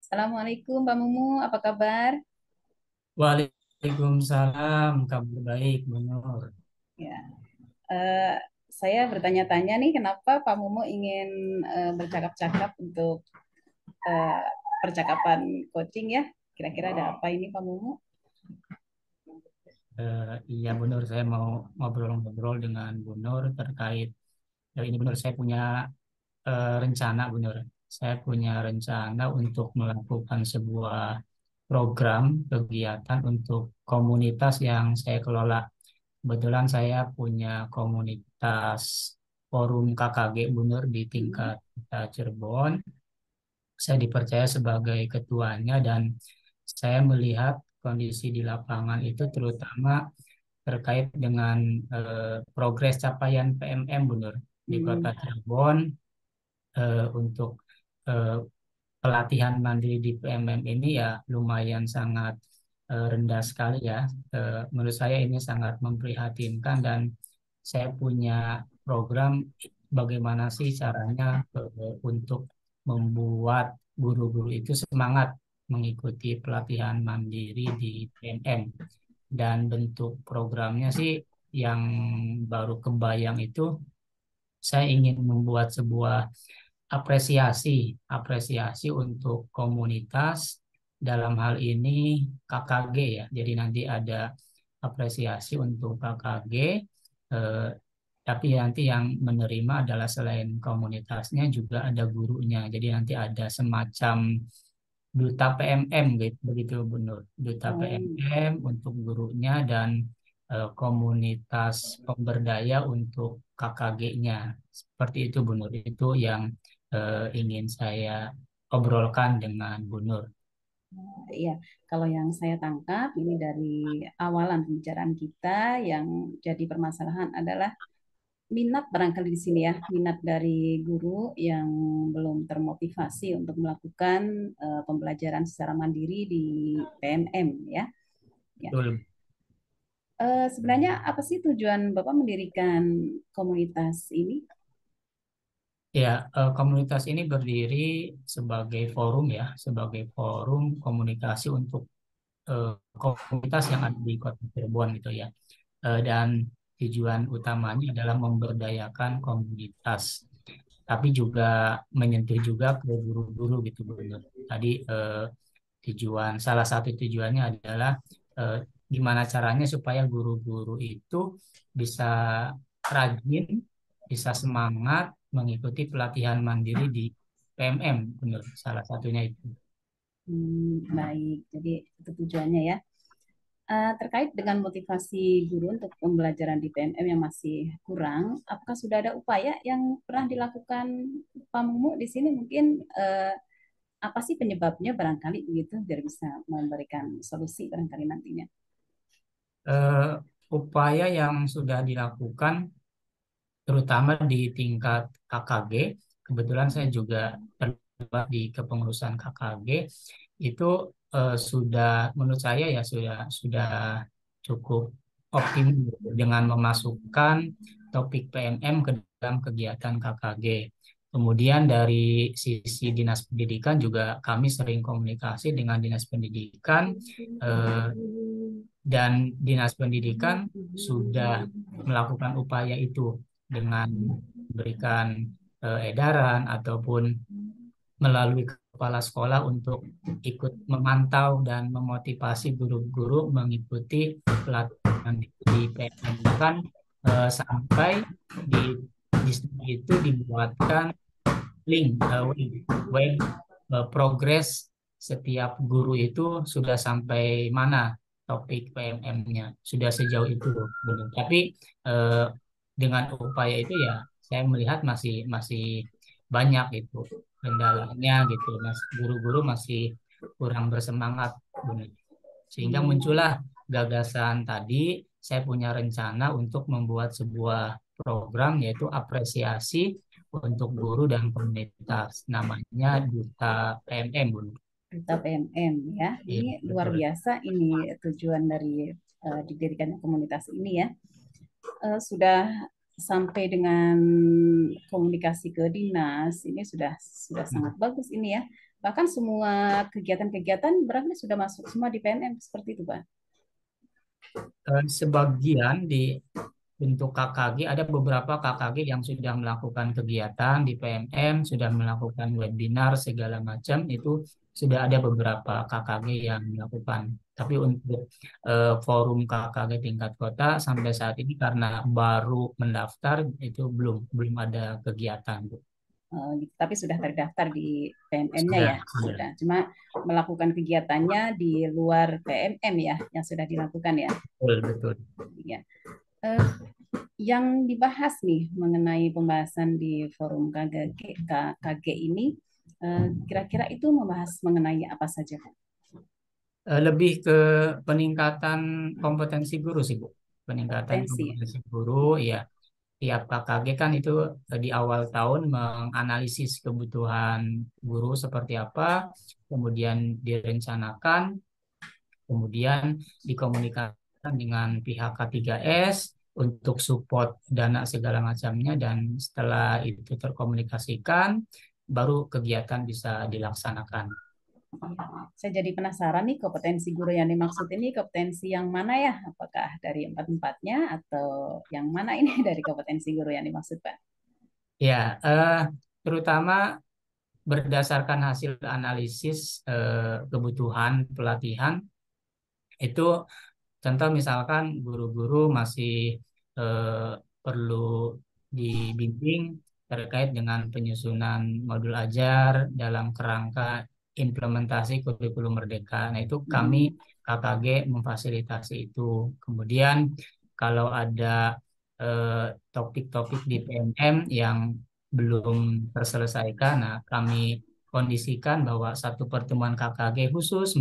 Assalamualaikum Pak Mumu, apa kabar? Waalaikumsalam, kabar baik, Bu Nur. Ya, eh, saya bertanya-tanya nih, kenapa Pak Mumu ingin bercakap-cakap untuk eh, percakapan coaching ya? Kira-kira ada apa ini Pak Mumu? Iya, Bu Nur, saya mau ngobrol-ngobrol dengan Bu Nur terkait ini, Bu Nur. Saya punya rencana, Bu Nur. Saya punya rencana untuk melakukan sebuah program kegiatan untuk komunitas yang saya kelola. Kebetulan saya punya komunitas forum KKG, Bu Nur, di Hmm. tingkat Cirebon. Saya dipercaya sebagai ketuanya dan saya melihat kondisi di lapangan itu terutama terkait dengan progres capaian PMM, Bu Nur, di Hmm. Kota Cirebon untuk eh, pelatihan mandiri di PMM ini ya lumayan sangat rendah sekali ya. Menurut saya ini sangat memprihatinkan dan saya punya program bagaimana sih caranya untuk membuat guru-guru itu semangat mengikuti pelatihan mandiri di PMM. Dan bentuk programnya sih yang baru kebayang itu saya ingin membuat sebuah apresiasi untuk komunitas dalam hal ini KKG ya. Jadi nanti ada apresiasi untuk KKG, eh, tapi nanti yang menerima adalah selain komunitasnya juga ada gurunya. Jadi nanti ada semacam duta PMM gitu, begitu Bu Nur. Duta Oh, PMM untuk gurunya dan komunitas pemberdaya untuk KKG-nya. Seperti itu Bu Nur. Itu yang ingin saya obrolkan dengan Bu Nur. iya. Kalau yang saya tangkap ini dari awalan pembicaraan kita yang jadi permasalahan adalah minat barangkali di sini ya, minat dari guru yang belum termotivasi untuk melakukan pembelajaran secara mandiri di PMM ya. Ya. Betul. Sebenarnya apa sih tujuan Bapak mendirikan komunitas ini? Ya, komunitas ini berdiri sebagai forum ya, sebagai forum komunikasi untuk eh, komunitas yang ada di Kota Cirebon gitu ya. Dan tujuan utamanya adalah memberdayakan komunitas, tapi juga menyentuh juga ke guru-guru gitu Bu Nur. Tadi salah satu tujuannya adalah eh, gimana caranya supaya guru-guru itu bisa rajin, bisa semangat mengikuti pelatihan mandiri di PMM, benar. Salah satunya itu. Baik, jadi itu tujuannya ya. Terkait dengan motivasi guru untuk pembelajaran di PMM yang masih kurang, apakah sudah ada upaya yang pernah dilakukan Pak Mumu di sini? Mungkin apa sih penyebabnya barangkali begitu biar bisa memberikan solusi barangkali nantinya. Eh, Upaya yang sudah dilakukan terutama di tingkat KKG. Kebetulan saya juga terlibat di kepengurusan KKG. Itu sudah menurut saya ya sudah cukup optimal dengan memasukkan topik PMM ke dalam kegiatan KKG. Kemudian dari sisi dinas pendidikan juga kami sering komunikasi dengan dinas pendidikan, eh, dan dinas pendidikan sudah melakukan upaya itu dengan memberikan edaran ataupun melalui kepala sekolah untuk ikut memantau dan memotivasi guru-guru mengikuti pelatihan di PMM. Bahkan sampai di distrik itu dibuatkan link web progres setiap guru itu sudah sampai mana topik PMM-nya, sudah sejauh itu belum. Tapi eh, dengan upaya itu ya saya melihat masih masih banyak itu kendalanya gitu, mas guru-guru masih kurang bersemangat, Bun. Sehingga Hmm, muncullah gagasan tadi, saya punya rencana untuk membuat sebuah program yaitu apresiasi untuk guru dan komunitas. Namanya Duta PMM, Bun. Duta PMM ya, Iya, ini luar betul. biasa ini tujuan dari didirikan komunitas ini ya. Sudah sampai dengan komunikasi ke dinas ini sudah sangat bagus ini ya. Bahkan semua kegiatan-kegiatan berarti sudah masuk semua di PNM seperti itu, Pak. Sebagian di bentuk KKG, ada beberapa KKG yang sudah melakukan kegiatan di PMM, sudah melakukan webinar segala macam, itu sudah ada beberapa KKG yang melakukan. Tapi untuk forum KKG tingkat kota sampai saat ini karena baru mendaftar itu belum ada kegiatan, Bu. Gitu. Tapi sudah terdaftar di PMM-nya Sudah, ya, sudah. sudah. Cuma melakukan kegiatannya di luar PMM ya, yang sudah dilakukan ya. Betul, betul. Ya. Eh, yang dibahas nih mengenai pembahasan di forum KKG ini, kira-kira itu membahas mengenai apa saja, Pak? Lebih ke peningkatan kompetensi guru sih, Bu. Peningkatan Kompetensi. kompetensi guru, ya. Tiap KKG kan itu di awal tahun menganalisis kebutuhan guru seperti apa, kemudian direncanakan, kemudian dikomunikasikan dengan pihak K3S untuk support dana segala macamnya, dan setelah itu terkomunikasikan, baru kegiatan bisa dilaksanakan. Saya jadi penasaran nih kompetensi guru yang dimaksud ini kompetensi yang mana ya? Apakah dari empat-empatnya atau yang mana ini dari kompetensi guru yang dimaksud, Pak? Ya, terutama berdasarkan hasil analisis kebutuhan pelatihan itu. Contoh misalkan guru-guru masih perlu dibimbing terkait dengan penyusunan modul ajar dalam kerangka implementasi kurikulum Merdeka. Nah, itu kami Hmm. KKG memfasilitasi itu. Kemudian kalau ada topik-topik di PMM yang belum terselesaikan, nah kami kondisikan bahwa satu pertemuan KKG khusus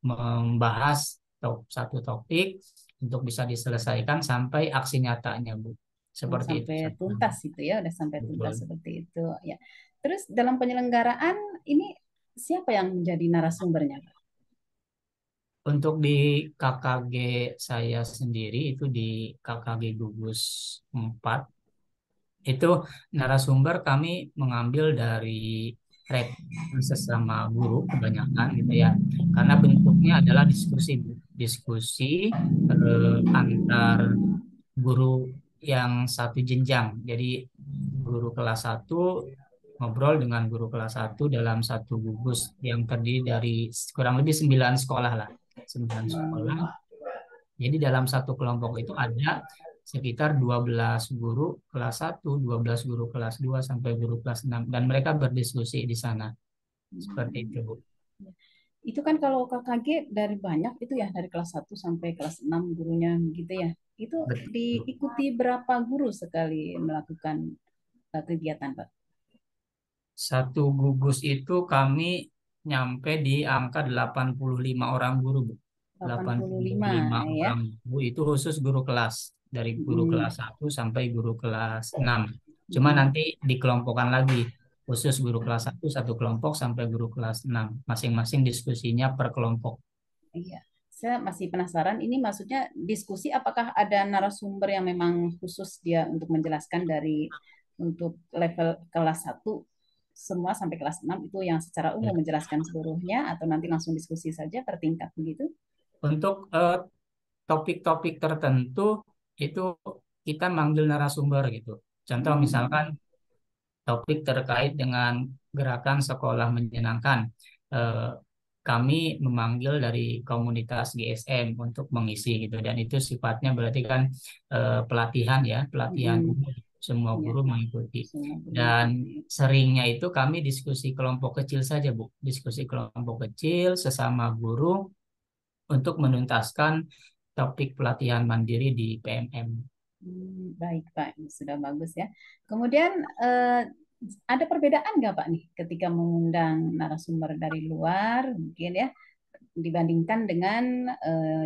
membahas satu topik untuk bisa diselesaikan sampai aksi nyatanya, Bu. Oh, Seperti itu. sampai tuntas itu ya, udah sampai tuntas Betul. seperti itu ya. Terus dalam penyelenggaraan ini siapa yang menjadi narasumbernya, Pak? Untuk di KKG saya sendiri itu di KKG Gugus 4 itu narasumber kami mengambil dari sesama guru kebanyakan gitu ya. Karena bentuknya adalah diskusi diskusi antar guru yang satu jenjang. Jadi guru kelas satu ngobrol dengan guru kelas satu dalam satu gugus yang terdiri dari kurang lebih 9 sekolah lah. 9 sekolah. Hmm, Jadi dalam satu kelompok itu ada sekitar 12 guru kelas satu, 12 guru kelas 2 sampai guru kelas 6, dan mereka berdiskusi di sana. Seperti itu, hmm. Bu. Itu kan kalau KKG dari banyak itu ya dari kelas 1 sampai kelas 6 gurunya gitu ya. Itu Betul. diikuti berapa guru sekali melakukan kegiatan, Pak? Satu gugus itu kami nyampe di angka 85 orang guru, Bu. Delapan delapan puluh puluh lima lima ya. orang guru itu khusus guru kelas. Dari guru Hmm, kelas satu sampai guru kelas 6. Cuma hmm. nanti dikelompokkan lagi. Khusus guru kelas satu kelompok sampai guru kelas 6. Masing-masing diskusinya per kelompok. Iya, saya masih penasaran. Ini maksudnya diskusi apakah ada narasumber yang memang khusus dia untuk menjelaskan dari untuk level kelas 1 semua sampai kelas 6 itu yang secara Ya. umum menjelaskan seluruhnya atau nanti langsung diskusi saja per tingkat begitu? Untuk topik-topik tertentu itu kita manggil narasumber gitu. Contoh Hmm. misalkan topik terkait dengan gerakan sekolah menyenangkan. Eh, Kami memanggil dari komunitas GSM untuk mengisi gitu, dan itu sifatnya berarti kan pelatihan ya, pelatihan Hmm. umum, semua Ya, guru mengikuti. semua guru Dan mengikuti. seringnya itu kami diskusi kelompok kecil saja, Bu. Diskusi kelompok kecil sesama guru untuk menuntaskan topik pelatihan mandiri di PMM. Baik, Pak. Sudah bagus ya. Kemudian ada perbedaan nggak, Pak, nih ketika mengundang narasumber dari luar mungkin ya dibandingkan dengan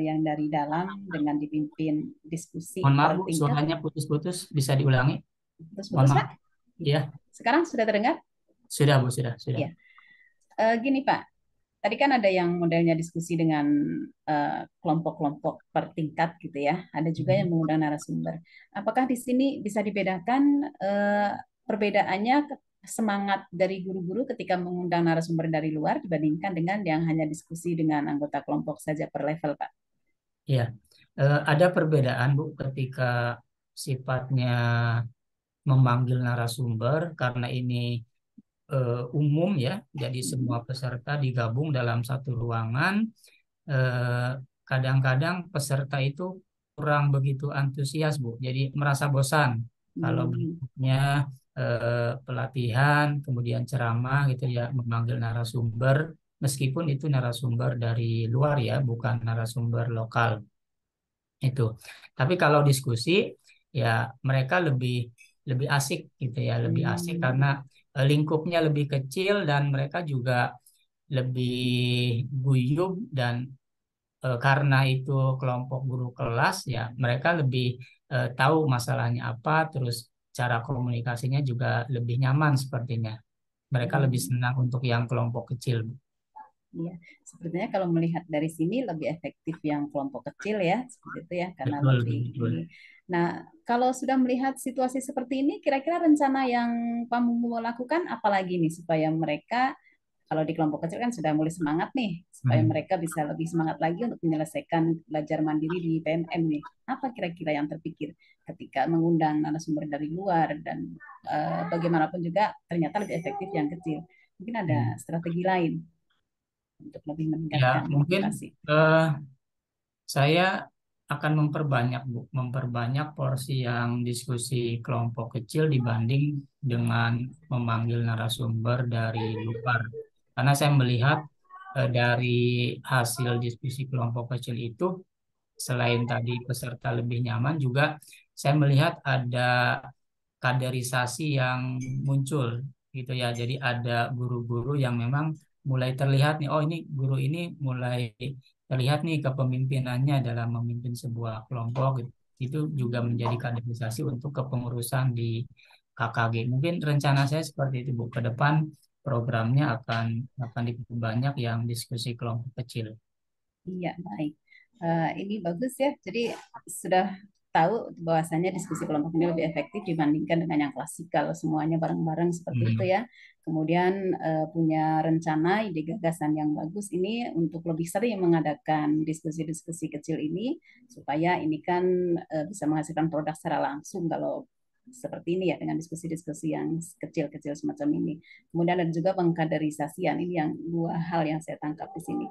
yang dari dalam dengan dipimpin diskusi Mohon maaf, per Bu, tingkat. suaranya putus-putus, bisa diulangi? Mohon Putus-putus, maaf. Pak? Ya, Sekarang sudah terdengar? sudah Bu, sudah, sudah. Ya. Gini, Pak. tadi kan ada yang modelnya diskusi dengan kelompok-kelompok per tingkat gitu ya. Ada juga yang mengundang narasumber. Apakah di sini bisa dibedakan perbedaannya semangat dari guru-guru ketika mengundang narasumber dari luar dibandingkan dengan yang hanya diskusi dengan anggota kelompok saja per level, Pak? Ya, ada perbedaan Bu ketika sifatnya memanggil narasumber karena ini umum ya, jadi semua peserta digabung dalam satu ruangan. eh, Kadang-kadang peserta itu kurang begitu antusias, Bu. Jadi merasa bosan kalau Hmm. bentuknya pelatihan, kemudian ceramah gitu ya, memanggil narasumber, meskipun itu narasumber dari luar ya, bukan narasumber lokal itu. Tapi kalau diskusi ya mereka lebih lebih asik gitu ya, lebih asik Hmm. karena lingkupnya lebih kecil dan mereka juga lebih guyup dan karena itu kelompok guru kelas ya mereka lebih tahu masalahnya apa, terus cara komunikasinya juga lebih nyaman sepertinya. Mereka lebih Hmm. senang untuk yang kelompok kecil. Iya, sepertinya kalau melihat dari sini lebih efektif yang kelompok kecil ya, seperti itu ya, karena Betul, lebih betul. ini. Nah, kalau sudah melihat situasi seperti ini, kira-kira rencana yang kamu mau lakukan apa lagi nih supaya mereka, kalau di kelompok kecil kan sudah mulai semangat nih, supaya Hmm. mereka bisa lebih semangat lagi untuk menyelesaikan belajar mandiri di PMM nih. Apa kira-kira yang terpikir ketika mengundang narasumber dari luar dan bagaimanapun juga ternyata lebih efektif yang kecil. Mungkin ada Hmm. strategi lain untuk lebih Ya, meningkatkan mungkin motivasi. eh, saya akan memperbanyak, Bu, memperbanyak porsi yang diskusi kelompok kecil dibanding dengan memanggil narasumber dari luar. Karena saya melihat dari hasil diskusi kelompok kecil itu, selain tadi peserta lebih nyaman, juga saya melihat ada kaderisasi yang muncul gitu ya. Jadi ada guru-guru yang memang mulai terlihat nih, oh ini guru ini mulai terlihat nih kepemimpinannya dalam memimpin sebuah kelompok gitu. Itu juga menjadi kaderisasi untuk kepengurusan di KKG. Mungkin rencana saya seperti itu Bu. Ke depan programnya akan diperbanyak yang diskusi kelompok kecil. Iya, baik. Ini bagus ya. Jadi sudah tahu bahwasanya diskusi kelompok ini lebih efektif dibandingkan dengan yang klasikal, semuanya bareng-bareng seperti itu Hmm. ya. Kemudian punya rencana, ide gagasan yang bagus ini untuk lebih sering mengadakan diskusi-diskusi kecil ini supaya ini kan bisa menghasilkan produk secara langsung kalau seperti ini ya dengan diskusi-diskusi yang kecil-kecil semacam ini. Kemudian ada juga pengkaderisasian ini yang dua hal yang saya tangkap di sini.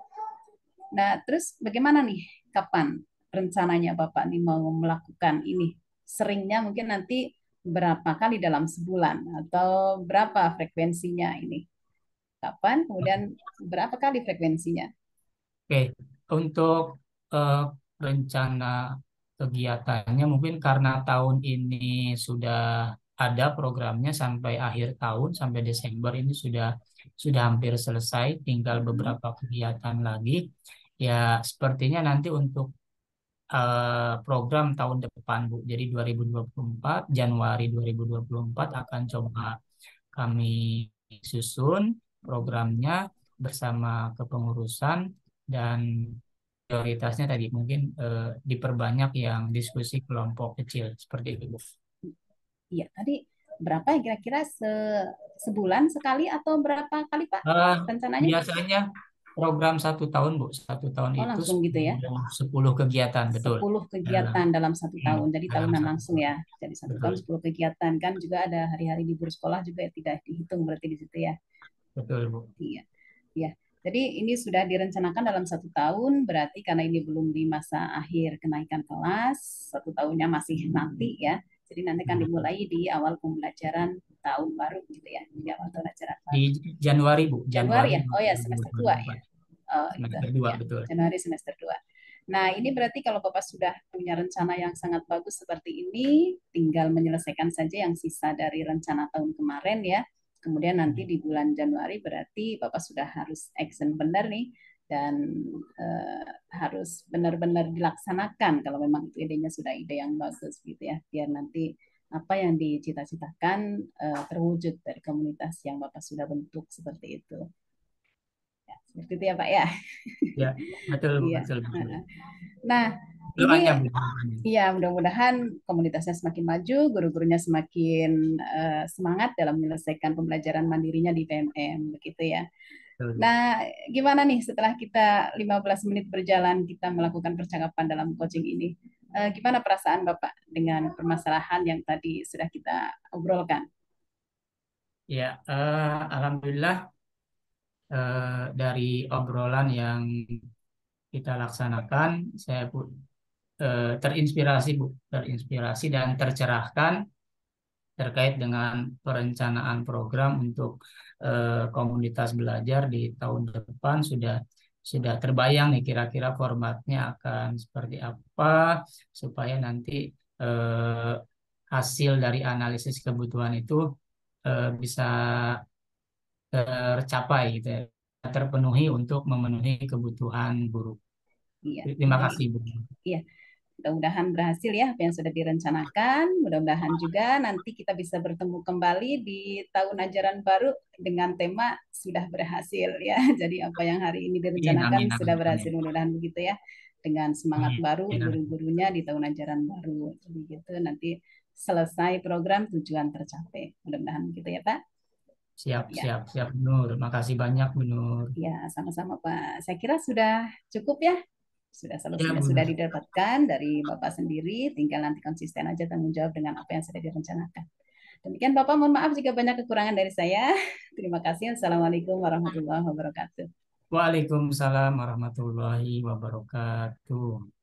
Nah, terus bagaimana nih? Kapan rencananya Bapak nih mau melakukan ini? Seringnya mungkin nanti berapa kali dalam sebulan atau berapa frekuensinya ini? Kapan? Kemudian berapa kali frekuensinya? Oke, untuk eh, rencana kegiatannya mungkin karena tahun ini sudah ada programnya sampai akhir tahun, sampai Desember ini sudah hampir selesai, tinggal beberapa kegiatan lagi. Ya, sepertinya nanti untuk program tahun depan, Bu. Jadi 2024, Januari 2024 akan coba kami susun programnya bersama kepengurusan dan prioritasnya tadi mungkin diperbanyak yang diskusi kelompok kecil seperti itu, Bu. Iya, tadi berapa ya kira-kira sebulan sekali atau berapa kali Pak Eh, rencananya? Biasanya program 1 tahun, Bu. 1 tahun Oh, itu langsung gitu ya. 10 kegiatan, betul. 10 Dalam, kegiatan dalam satu tahun. Jadi dalam tahunan satu langsung tahun. ya. Jadi satu Betul, tahun 10 kegiatan kan juga ada hari-hari libur sekolah juga ya, tidak dihitung berarti di situ ya. betul, Bu. Iya. Ya, jadi ini sudah direncanakan dalam satu tahun, berarti karena ini belum di masa akhir kenaikan kelas, satu tahunnya masih nanti ya. Jadi nanti akan dimulai di awal pembelajaran tahun baru gitu ya, di awal tahun ajaran Di baru. Januari, Bu. Januari Januari ya? Oh ya, semester 2 ya. 2024. Oh, itu Semester 2, ya. betul. Januari semester 2. Nah, ini berarti kalau Bapak sudah punya rencana yang sangat bagus seperti ini, tinggal menyelesaikan saja yang sisa dari rencana tahun kemarin ya. Kemudian nanti di bulan Januari berarti Bapak sudah harus action benar nih dan harus benar-benar dilaksanakan kalau memang itu idenya sudah ide yang bagus gitu ya. Biar nanti apa yang dicita-citakan terwujud dari komunitas yang Bapak sudah bentuk seperti itu. Ya, Seperti itu ya Pak ya. Ya, betul, Iya. betul, betul. Nah, ini Doanya, Bu, doanya. iya mudah-mudahan komunitasnya semakin maju, guru-gurunya semakin semangat dalam menyelesaikan pembelajaran mandirinya di PMM, begitu ya. Betul. Nah, gimana nih setelah kita 15 menit berjalan kita melakukan percakapan dalam coaching ini? Gimana perasaan Bapak dengan permasalahan yang tadi sudah kita obrolkan? Ya, Alhamdulillah dari obrolan yang kita laksanakan, saya terinspirasi, Bu, terinspirasi dan tercerahkan terkait dengan perencanaan program untuk komunitas belajar di tahun depan sudah terbayang nih kira-kira formatnya akan seperti apa supaya nanti eh, hasil dari analisis kebutuhan itu bisa tercapai gitu ya, terpenuhi untuk memenuhi kebutuhan guru. Iya, Terima baik. kasih, Bu. Iya, mudah-mudahan berhasil ya apa yang sudah direncanakan. Mudah-mudahan juga nanti kita bisa bertemu kembali di tahun ajaran baru dengan tema sudah berhasil ya. Jadi apa yang hari ini Amin, direncanakan amin, sudah amin, berhasil. amin. Mudah-mudahan begitu ya. Dengan semangat Amin, baru amin. guru-gurunya di tahun ajaran baru. Jadi gitu nanti selesai program tujuan tercapai. Mudah-mudahan begitu ya Pak. Siap, Ya, siap, siap, Bu Nur. Makasih banyak, Bu Nur. ya sama-sama Pak. Saya kira sudah cukup ya. Sudah Ya, solusinya Bu sudah Nur. didapatkan dari Bapak sendiri, tinggal nanti konsisten aja tanggung jawab dengan apa yang sudah direncanakan. Demikian Bapak, mohon maaf jika banyak kekurangan dari saya. Terima kasih. Assalamualaikum warahmatullahi wabarakatuh. Waalaikumsalam warahmatullahi wabarakatuh.